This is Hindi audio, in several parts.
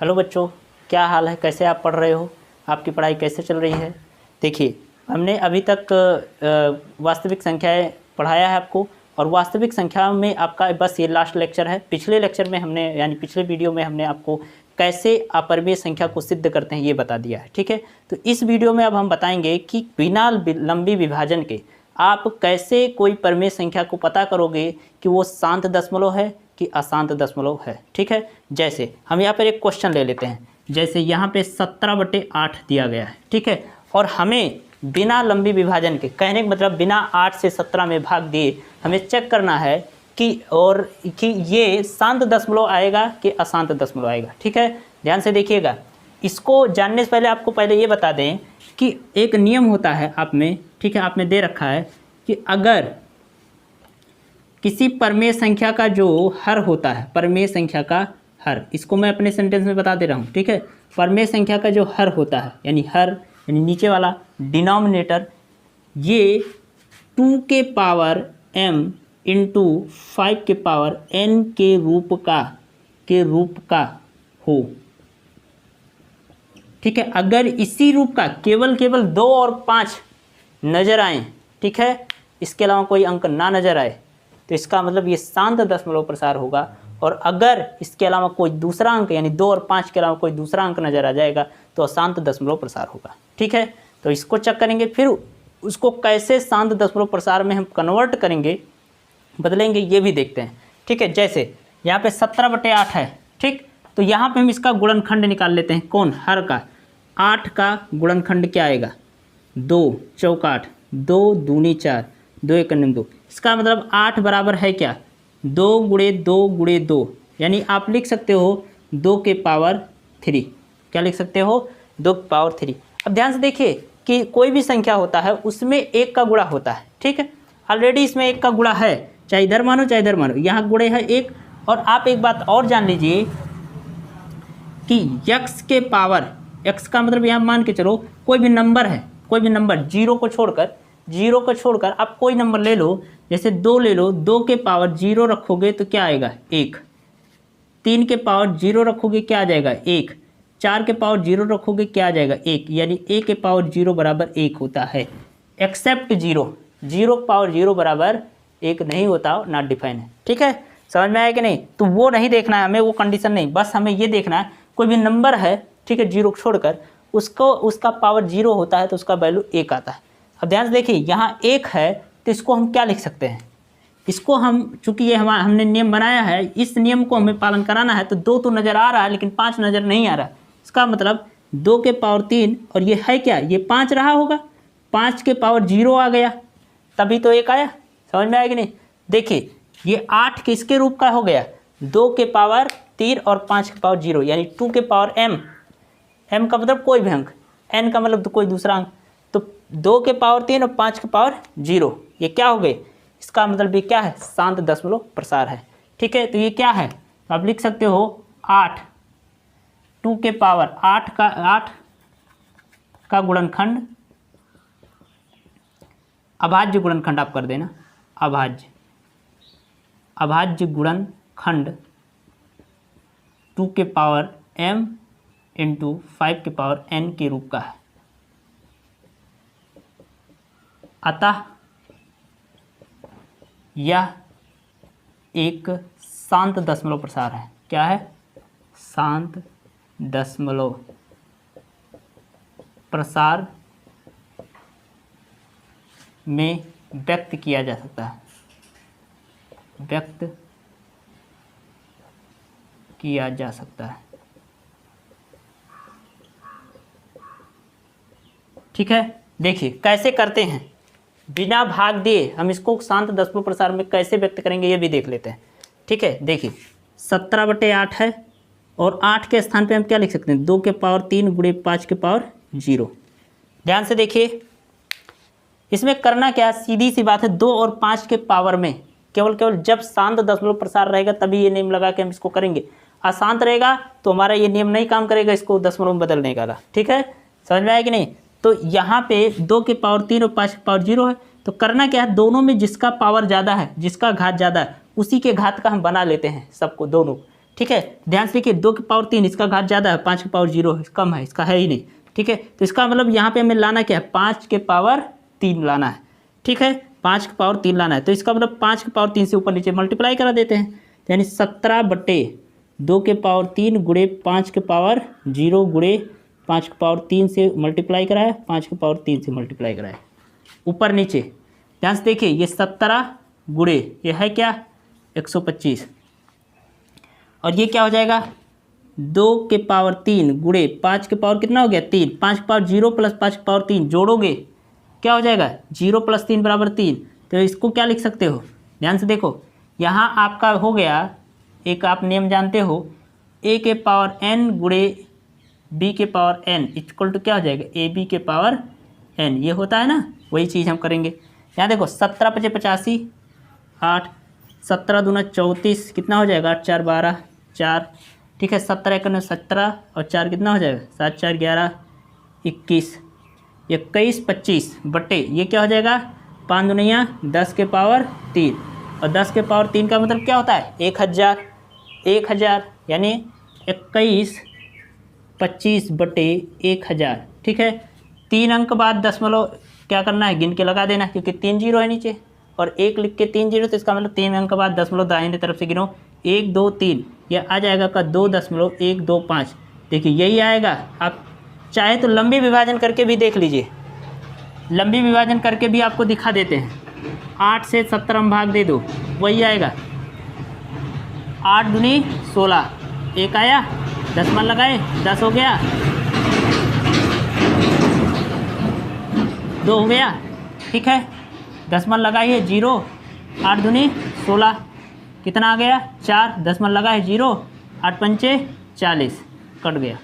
हेलो बच्चों, क्या हाल है? कैसे आप पढ़ रहे हो? आपकी पढ़ाई कैसे चल रही है? देखिए, हमने अभी तक वास्तविक संख्याएं पढ़ाया है आपको, और वास्तविक संख्याओं में आपका बस ये लास्ट लेक्चर है। पिछले लेक्चर में हमने यानी पिछले वीडियो में हमने आपको कैसे अपरिमेय संख्या को सिद्ध करते हैं ये बता दिया है, ठीक है। तो इस वीडियो में अब हम बताएंगे कि बिना लंबी विभाजन के आप कैसे कोई परिमेय संख्या को पता करोगे कि वो शांत दशमलव है कि अशांत दशमलव है, ठीक है। जैसे हम यहाँ पर एक क्वेश्चन ले लेते हैं, जैसे यहाँ पे 17/8 दिया गया है, ठीक है। और हमें बिना लंबी विभाजन के, कहने का मतलब बिना 8 से 17 में भाग दिए हमें चेक करना है कि ये शांत दशमलव आएगा कि अशांत दशमलव आएगा, ठीक है। ध्यान से देखिएगा। इसको जानने से पहले आपको पहले ये बता दें कि एक नियम होता है आप में, ठीक है, आप में दे रखा है कि अगर किसी परिमेय संख्या का जो हर होता है, परिमेय संख्या का हर, इसको मैं अपने सेंटेंस में बता दे रहा हूँ, ठीक है। परिमेय संख्या का जो हर होता है यानी हर यानी नीचे वाला डिनोमिनेटर, ये 2 के पावर m इंटू 5 के पावर n के रूप का हो, ठीक है। अगर इसी रूप का केवल 2 और 5 नजर आए, ठीक है, इसके अलावा कोई अंक ना नजर आए, तो इसका मतलब ये शांत दशमलव प्रसार होगा। और अगर इसके अलावा कोई दूसरा अंक यानी 2 और 5 के अलावा कोई दूसरा अंक नजर आ जाएगा तो अशांत दशमलव प्रसार होगा, ठीक है। तो इसको चेक करेंगे, फिर उसको कैसे शांत दशमलव प्रसार में हम कन्वर्ट करेंगे, बदलेंगे, ये भी देखते हैं, ठीक है। जैसे यहाँ पे 17/8 है, ठीक। तो यहाँ पे हम इसका गुणनखंड निकाल लेते हैं। कौन? हर का। 8 का गुणनखंड क्या आएगा? 2 चौक 8, 2 दूनी 4, 2 एक 2। इसका मतलब 8 बराबर है क्या? 2 गुणे 2 गुणे 2, यानी आप लिख सकते हो 2 के पावर 3। क्या लिख सकते हो? 2 के पावर 3। अब ध्यान से देखिए कि कोई भी संख्या होता है उसमें 1 का गुणा होता है, ठीक है। ऑलरेडी इसमें 1 का गुणा है, चाहे इधर मानो चाहे इधर मानो, यहाँ गुणे है 1। और आप एक बात और जान लीजिए कि x के पावर, x का मतलब यहाँ मान के चलो कोई भी नंबर है, कोई भी नंबर, जीरो को छोड़कर आप कोई नंबर ले लो, जैसे 2 ले लो, 2 के पावर 0 रखोगे तो क्या आएगा? 1। 3 के पावर 0 रखोगे क्या आ जाएगा? 1। 4 के पावर 0 रखोगे क्या आ जाएगा? 1। यानी a के पावर 0 बराबर 1 होता है, एक्सेप्ट 0 के पावर 0 बराबर 1 नहीं होता, नॉट डिफाइन है, ठीक है। समझ में आया कि नहीं? तो वो नहीं देखना है हमें, वो कंडीशन नहीं, बस हमें ये देखना है कोई भी नंबर है, ठीक है, 0 को छोड़कर उसका पावर 0 होता है तो उसका वैल्यू 1 आता है। अब ध्यान से देखिए, यहाँ 1 है तो इसको हम क्या लिख सकते हैं? इसको हम, चूंकि ये हमने नियम बनाया है, इस नियम को हमें पालन कराना है, तो 2 तो नज़र आ रहा है लेकिन 5 नज़र नहीं आ रहा। इसका मतलब 2 के पावर 3, और ये है क्या? ये 5 रहा होगा, 5 के पावर 0 आ गया, तभी तो 1 आया। समझ में आया कि नहीं? देखिए, ये 8 किसके रूप का हो गया? 2 के पावर 3 और 5 के पावर 0, यानी 2 के पावर m का मतलब कोई भी अंक, n का मतलब तो कोई दूसरा अंक। तो 2 के पावर 3 और 5 के पावर 0, ये क्या हो गए? इसका मतलब ये क्या है? शांत दशमलव प्रसार है, ठीक है। तो ये क्या है? तो आप लिख सकते हो 8, 2 के पावर 8 का गुणनखंड, अभाज्य गुणनखंड आप कर देना, अभाज्य गुणनखंड 2 के पावर m इंटू 5 के पावर n के रूप का है। अतः यह एक शांत दशमलव प्रसार है। क्या है? शांत दशमलव प्रसार में व्यक्त किया जा सकता है, ठीक है। देखिए कैसे करते हैं, बिना भाग दिए हम इसको शांत दशमलव प्रसार में कैसे व्यक्त करेंगे ये भी देख लेते हैं, ठीक है। देखिए 17/8 है, और 8 के स्थान पे हम क्या लिख सकते हैं? 2 के पावर 3 गुणे 5 के पावर 0। ध्यान से देखिए, इसमें करना क्या, सीधी सी बात है, 2 और 5 के पावर में केवल जब शांत दशमलव प्रसार रहेगा तभी ये नियम लगा के हम इसको करेंगे। अशांत रहेगा तो हमारा ये नियम नहीं काम करेगा, इसको दशमलव में बदलने का, ठीक है। समझ में आया कि नहीं? तो यहाँ पे 2 के पावर 3 और 5 के पावर 0 है, तो करना क्या है? दोनों में जिसका पावर ज़्यादा है, जिसका घात ज़्यादा है, उसी के घात का हम बना लेते हैं सबको, दोनों। ठीक है। ध्यान से देखिए 2 की पावर 3, इसका घात ज़्यादा है, 5 की पावर 0 कम है, इसका है ही नहीं, ठीक है। तो इसका मतलब यहाँ पे हमें लाना क्या है, 5 के पावर 3 लाना है, ठीक है, 5 की पावर 3 लाना है। तो इसका मतलब 5 की पावर 3 से ऊपर नीचे मल्टीप्लाई करा देते हैं, यानी 17/2 के पावर 3 गुणे 5 के पावर 0 गुणे 5 के पावर 3 से मल्टीप्लाई कराया, 5 के पावर 3 से मल्टीप्लाई कराया, ऊपर नीचे। ध्यान से देखिए ये 17 गुणे ये है क्या 125, और ये क्या हो जाएगा 2 के पावर 3 गुणे 5 के पावर कितना हो गया 3, 5 के पावर 0 प्लस 5 के पावर 3 जोड़ोगे क्या हो जाएगा 0 + 3 = 3। तो इसको क्या लिख सकते हो, ध्यान से देखो यहाँ आपका हो गया, एक आप नियम जानते हो, a के पावर n गुणे b के पावर n इक्वल टू क्या हो जाएगा ab के पावर n, ये होता है ना, वही चीज़ हम करेंगे। यहाँ देखो 17 × 5 = 85, 8, 17 दूना 34, कितना हो जाएगा 8 × 4 = 12, 4, ठीक है, 17 × 1 = 17 और 4 कितना हो जाएगा 7 × 4 = 11, 21, 21, 25 बट्टे ये क्या हो जाएगा 5 दूनिया 10 के पावर 3, और 10 के पावर 3 का मतलब क्या होता है 1000, 1000 यानी 21, 25 बटे 1000, ठीक है। 3 अंक बाद दशमलव क्या करना है गिन के लगा देना, क्योंकि 3 0 है नीचे और 1 लिख के 3 0, तो इसका मतलब 3 अंक बाद दशमलव दाहिने तरफ से गिनो 1 2 3, यह आ जाएगा का 2.125। देखिए यही आएगा। आप चाहे तो लंबी विभाजन करके भी देख लीजिए, लंबी विभाजन करके भी आपको दिखा देते हैं। 8 से 17 में भाग दे दो, वही आएगा 8 दूनी 16, 1 आया, दशमलव लगाए 10 हो गया, 2 हो गया, ठीक है, दशमलव लगाइए 0, 8 दूनी 16, कितना आ गया 4, दशमलव लगाए 0, 8 पंचे 40, कट गया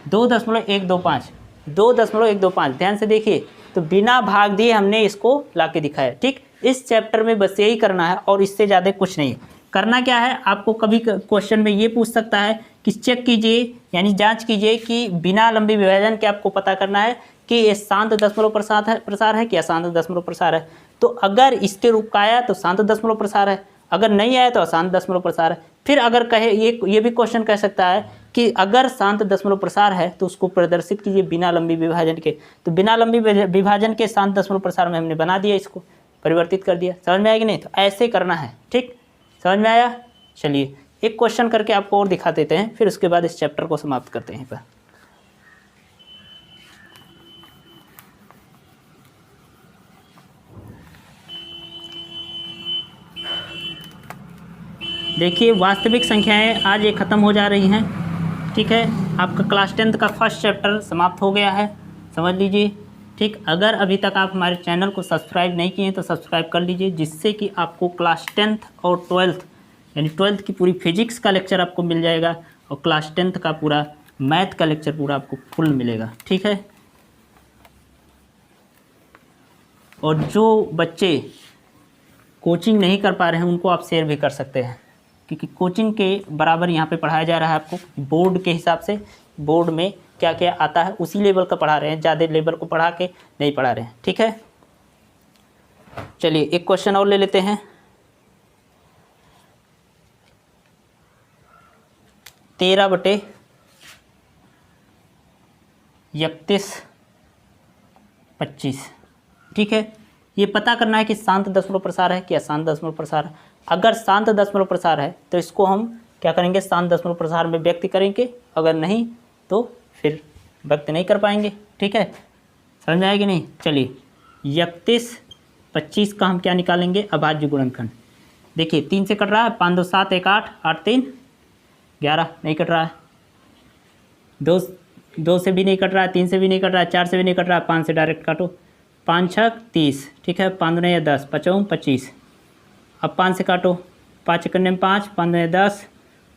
2.125, 2.125। ध्यान से देखिए, तो बिना भाग दिए हमने इसको ला के दिखाया, ठीक। इस चैप्टर में बस यही करना है और इससे ज़्यादा कुछ नहीं करना। क्या है, आपको कभी क्वेश्चन में ये पूछ सकता है कि चेक कीजिए, यानी जांच कीजिए कि बिना लंबी विभाजन के आपको पता करना है कि ये शांत दशमलव प्रसार है कि अशांत दशमलव प्रसार है। तो अगर इसके रूप का आया तो शांत दशमलव प्रसार है, अगर नहीं आया तो अशांत दशमलव प्रसार है। फिर अगर कहे ये भी क्वेश्चन कह सकता है कि अगर शांत दशमलव प्रसार है तो उसको प्रदर्शित कीजिए बिना लंबी विभाजन के। तो बिना लंबी विभाजन के शांत दशमलव प्रसार में हमने बना दिया, इसको परिवर्तित कर दिया। समझ में आया कि नहीं? तो ऐसे करना है, ठीक, समझ में आया। चलिए एक क्वेश्चन करके आपको और दिखा देते हैं, फिर उसके बाद इस चैप्टर को समाप्त करते हैं। देखिए वास्तविक संख्याएं आज ये ख़त्म हो जा रही हैं, ठीक है। आपका क्लास 10th का फर्स्ट चैप्टर समाप्त हो गया है, समझ लीजिए, ठीक। अगर अभी तक आप हमारे चैनल को सब्सक्राइब नहीं किए तो सब्सक्राइब कर लीजिए, जिससे कि आपको क्लास 10th और 12th यानी 12th की पूरी फिजिक्स का लेक्चर आपको मिल जाएगा और क्लास 10th का पूरा मैथ का लेक्चर पूरा आपको फुल मिलेगा, ठीक है। और जो बच्चे कोचिंग नहीं कर पा रहे हैं उनको आप शेयर भी कर सकते हैं, क्योंकि कोचिंग के बराबर यहाँ पे पढ़ाया जा रहा है आपको बोर्ड के हिसाब से। बोर्ड में क्या क्या आता है उसी लेवल का पढ़ा रहे हैं, ज़्यादा लेवल को पढ़ा के नहीं पढ़ा रहे हैं, ठीक है। चलिए एक क्वेश्चन और ले लेते हैं। 13/31/25, ठीक है। ये पता करना है कि शांत दशमलव प्रसार है कि अशांत दशमलव प्रसार है। अगर शांत दशमलव प्रसार है तो इसको हम क्या करेंगे, शांत दशमलव प्रसार में व्यक्त करेंगे, अगर नहीं तो फिर व्यक्त नहीं कर पाएंगे, ठीक है। समझ में आएगी नहीं? चलिए 31/25 का हम क्या निकालेंगे, अभाज्य गुणनखंड। देखिए 3 से कट रहा है, 5 2 7 1 8 8 3 11, नहीं कट रहा है। 2 से भी नहीं कट रहा है, 3 से भी नहीं कट रहा है, 4 से भी नहीं कट रहा है, 5 से डायरेक्ट काटो, 5 6 30, ठीक है। 5 दूनी 10, 5 25। अब 5 से काटो, 5 1 5, 5 दूनी 10,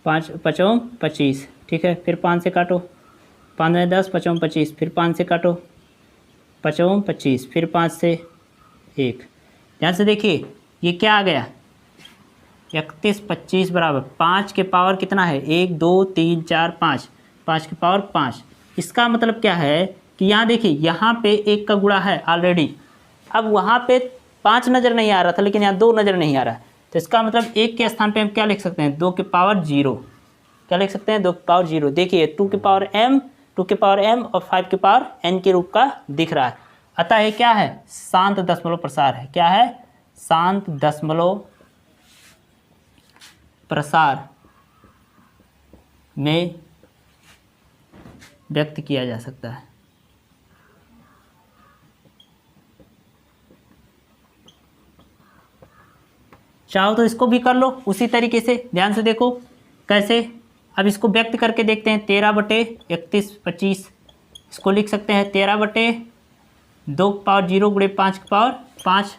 5 5 25, ठीक है। फिर 5 से काटो, 5 दूनी 10, 5 25, फिर 5 से काटो, 5 25, फिर 5 से 1। ध्यान से देखिए ये क्या आ गया, 31/25 बराबर 5 के पावर कितना है, 1 2 3 4 5, 5 के पावर 5। इसका मतलब क्या है कि यहाँ देखिए यहाँ पे 1 का गुणा है ऑलरेडी। अब वहाँ पे 5 नज़र नहीं आ रहा था, लेकिन यहाँ 2 नज़र नहीं आ रहा है, तो इसका मतलब 1 के स्थान पे हम क्या लिख सकते हैं, 2 के पावर 0, क्या लिख सकते हैं 2 की पावर 0। देखिए 2 की पावर m, 2 की पावर m और 5 की पावर n के रूप का दिख रहा है। अतः ये क्या है, शांत दशमलव प्रसार है। क्या है, शांत दशमलव प्रसार में व्यक्त किया जा सकता है। चाहो तो इसको भी कर लो उसी तरीके से, ध्यान से देखो कैसे। अब इसको व्यक्त करके देखते हैं। 13/31/25 इसको लिख सकते हैं 13/2 की पावर 0 गुणे 5 की पावर 5।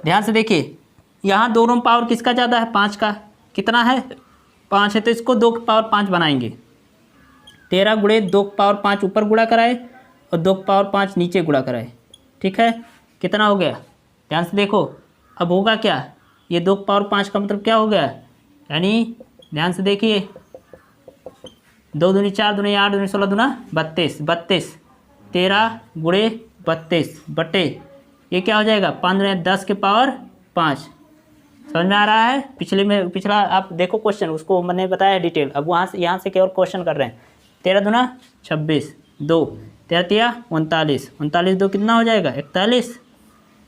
ध्यान से देखिए यहाँ दोनों पावर किसका ज़्यादा है, 5 का। कितना है, 5 है, तो इसको 2 की पावर 5 बनाएंगे। 13 गुणे 2 की पावर 5 ऊपर गुणा कराए और 2 की पावर 5 नीचे गुणा कराए। ठीक है, कितना हो गया, ध्यान से देखो। अब होगा क्या, ये 2 की पावर 5 का मतलब क्या हो गया, यानी ध्यान से देखिए 2 दूनी 4 दूनी 8 दूनी 16 दूना 32। 13 गुणे 32 बटे ये क्या हो जाएगा 5 दूनी 10 के पावर 5। समझ में आ रहा है। पिछला आप देखो क्वेश्चन, उसको मैंने बताया है डिटेल। अब वहाँ से यहाँ से केवल क्वेश्चन कर रहे हैं। 13 दूना 26, 2 13 तिया 39, 39 2 कितना हो जाएगा 41।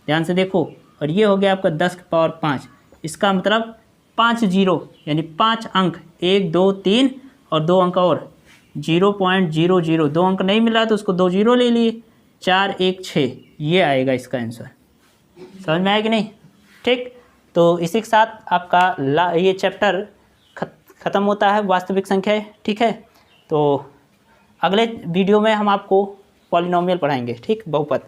ध्यान से देखो, और ये हो गया आपका 10 की पावर 5। इसका मतलब 5 जीरो यानी 5 अंक, 1 2 3 और 2 अंक और 0.00। 2 अंक नहीं मिला तो उसको 2 जीरो ले लिए, 4 1 6, ये आएगा इसका आंसर। समझ में आया कि नहीं। ठीक, तो इसी के साथ आपका ये चैप्टर ख़त्म होता है, वास्तविक संख्या है। ठीक है, तो अगले वीडियो में हम आपको पॉलिनोमियल पढ़ाएंगे। ठीक, बहुपद।